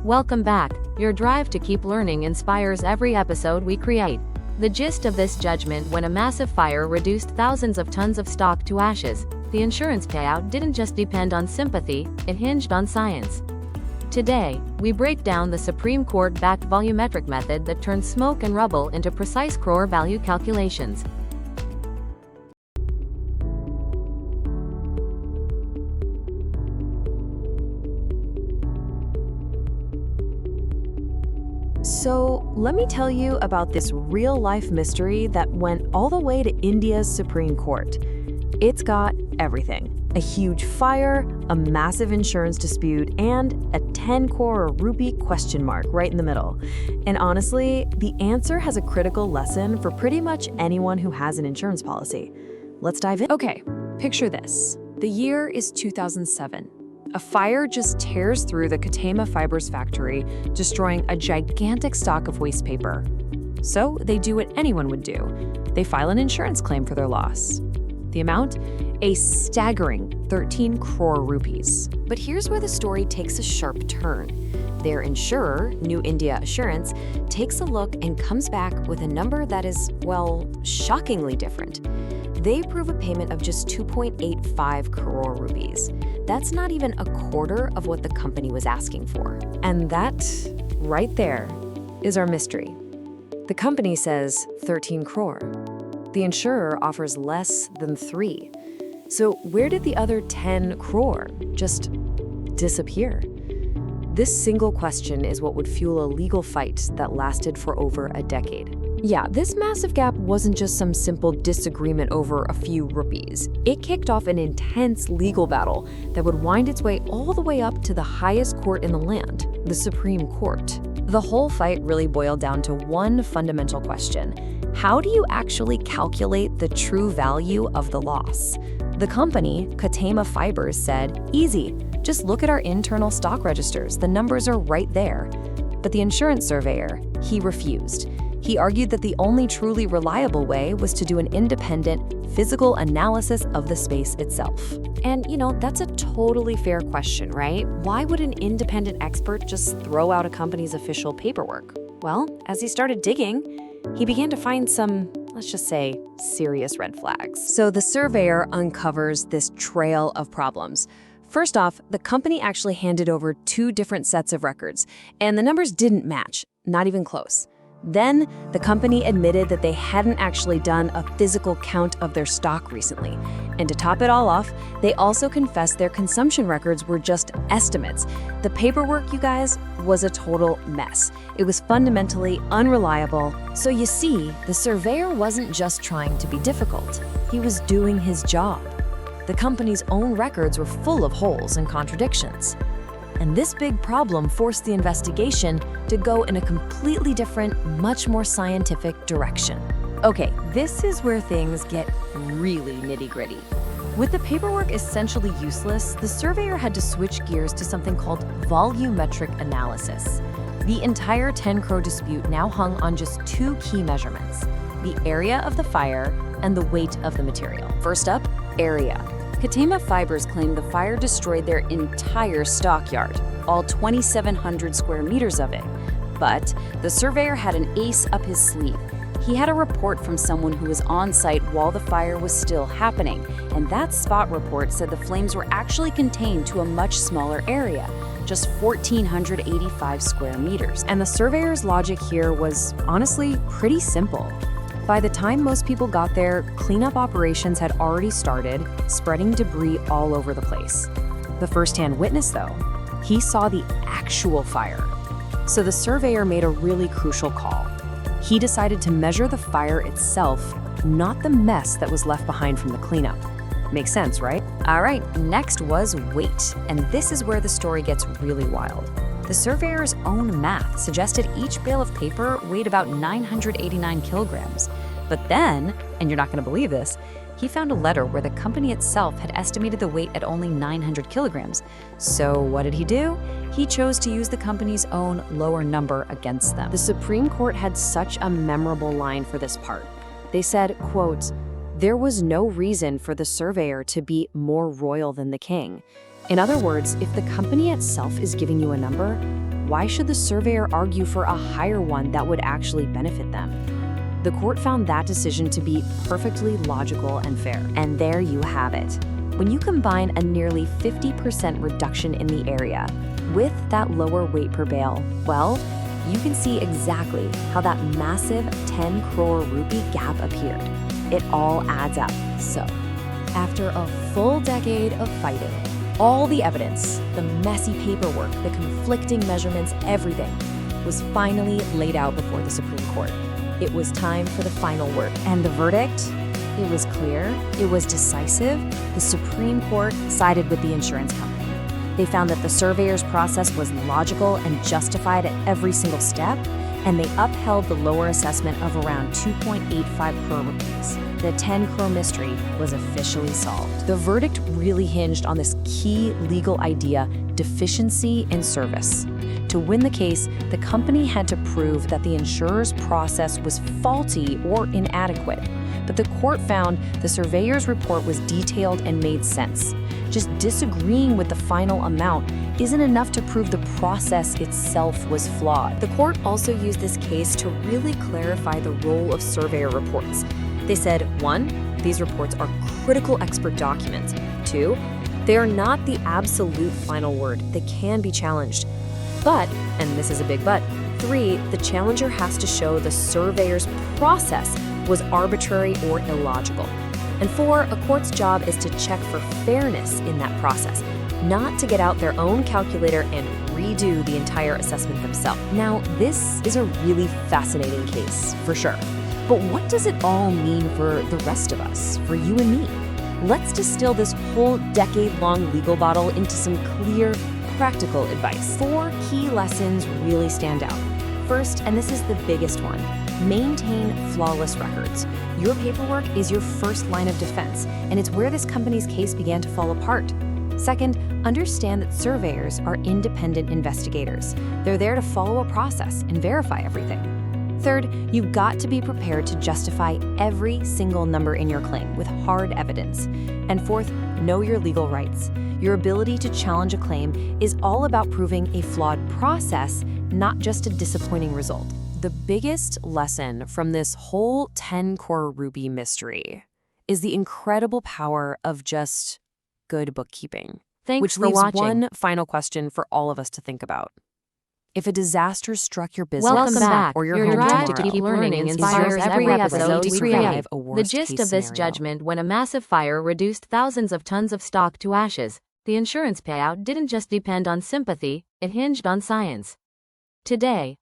Welcome back. Your drive to keep learning inspires every episode we create. The gist of this judgment: when a massive fire reduced thousands of tons of stock to ashes, the insurance payout didn't just depend on sympathy, it hinged on science. Today, we break down the Supreme Court-backed volumetric method that turns smoke and rubble into precise Crore-Value calculations. So, let me tell you about this real-life mystery that went all the way to India's Supreme Court. It's got everything: a huge fire, a massive insurance dispute, and a 10 crore rupee question mark right in the middle. And honestly, the answer has a critical lesson for pretty much anyone who has an insurance policy. Let's dive in. Okay, picture this. The year is 2007. A fire just tears through the Khatema Fibres factory, destroying a gigantic stock of waste paper. So they do what anyone would do. They file an insurance claim for their loss. The amount? A staggering 13 crore rupees. But here's where the story takes a sharp turn. Their insurer, New India Assurance, takes a look and comes back with a number that is, well, shockingly different. They approve a payment of just 2.85 crore rupees. That's not even a quarter of what the company was asking for. And that, right there, is our mystery. The company says 13 crore. The insurer offers less than 3. So where did the other 10 crore just disappear? This single question is what would fuel a legal fight that lasted for over a decade. Yeah, this massive gap wasn't just some simple disagreement over a few rupees. It kicked off an intense legal battle that would wind its way all the way up to the highest court in the land, the Supreme Court. The whole fight really boiled down to one fundamental question: how do you actually calculate the true value of the loss? The company, Khatema Fibres, said, easy, just look at our internal stock registers, the numbers are right there. But the insurance surveyor, he refused. He argued that the only truly reliable way was to do an independent, physical analysis of the space itself. And, that's a totally fair question, right? Why would an independent expert just throw out a company's official paperwork? Well, as he started digging, he began to find some, let's just say, serious red flags. So the surveyor uncovers this trail of problems. First off, the company actually handed over 2 different sets of records, and the numbers didn't match, not even close. Then, the company admitted that they hadn't actually done a physical count of their stock recently. And to top it all off, they also confessed their consumption records were just estimates. The paperwork, you guys, was a total mess. It was fundamentally unreliable. So you see, the surveyor wasn't just trying to be difficult. He was doing his job. The company's own records were full of holes and contradictions. And this big problem forced the investigation to go in a completely different, much more scientific direction. Okay, this is where things get really nitty-gritty. With the paperwork essentially useless, the surveyor had to switch gears to something called volumetric analysis. The entire 10 crore dispute now hung on just 2 key measurements: the area of the fire and the weight of the material. First up, area. Khatema Fibres claimed the fire destroyed their entire stockyard, all 2,700 square meters of it. But the surveyor had an ace up his sleeve. He had a report from someone who was on site while the fire was still happening, and that spot report said the flames were actually contained to a much smaller area, just 1,485 square meters. And the surveyor's logic here was honestly pretty simple. By the time most people got there, cleanup operations had already started, spreading debris all over the place. The first-hand witness, though, he saw the actual fire. So the surveyor made a really crucial call. He decided to measure the fire itself, not the mess that was left behind from the cleanup. Makes sense, right? All right, next was weight, and this is where the story gets really wild. The surveyor's own math suggested each bale of paper weighed about 989 kilograms. But then, and you're not going to believe this, he found a letter where the company itself had estimated the weight at only 900 kilograms. So what did he do? He chose to use the company's own lower number against them. The Supreme Court had such a memorable line for this part. They said, quote, "There was no reason for the surveyor to be more royal than the king." In other words, if the company itself is giving you a number, why should the surveyor argue for a higher one that would actually benefit them? The court found that decision to be perfectly logical and fair. And there you have it. When you combine a nearly 50% reduction in the area with that lower weight per bale, well, you can see exactly how that massive 10 crore rupee gap appeared. It all adds up. So, after a full decade of fighting, all the evidence, the messy paperwork, the conflicting measurements, everything was finally laid out before the Supreme Court. It was time for the final word. And the verdict? It was clear. It was decisive. The Supreme Court sided with the insurance company. They found that the surveyor's process was logical and justified at every single step, and they upheld the lower assessment of around 2.85 crore rupees. The 10 crore mystery was officially solved. The verdict really hinged on this key legal idea, deficiency in service. To win the case, the company had to prove that the insurer's process was faulty or inadequate. But the court found the surveyor's report was detailed and made sense. Just disagreeing with the final amount isn't enough to prove the process itself was flawed. The court also used this case to really clarify the role of surveyor reports. They said, 1, these reports are critical expert documents. 2, they are not the absolute final word. They can be challenged. But, and this is a big but, 3, the challenger has to show the surveyor's process was arbitrary or illogical. And 4, a court's job is to check for fairness in that process, not to get out their own calculator and redo the entire assessment themselves. Now, this is a really fascinating case, for sure. But what does it all mean for the rest of us, for you and me? Let's distill this whole decade-long legal battle into some clear, practical advice. 4 key lessons really stand out. First, and this is the biggest one, maintain flawless records. Your paperwork is your first line of defense, and it's where this company's case began to fall apart. Second, understand that surveyors are independent investigators. They're there to follow a process and verify everything. Third, you've got to be prepared to justify every single number in your claim with hard evidence. And fourth, know your legal rights. Your ability to challenge a claim is all about proving a flawed process, not just a disappointing result. The biggest lesson from this whole 10 crore rupee mystery is the incredible power of just good bookkeeping. Thanks which for leaves watching. one final question for all of us to think about. If a disaster struck your business Welcome back. or your Your home drive tomorrow, to keep learning is inspires yours every episode we create. survive a The worst gist case of this scenario. judgment: when a massive fire reduced thousands of tons of stock to ashes, the insurance payout didn't just depend on sympathy, it hinged on science. Today,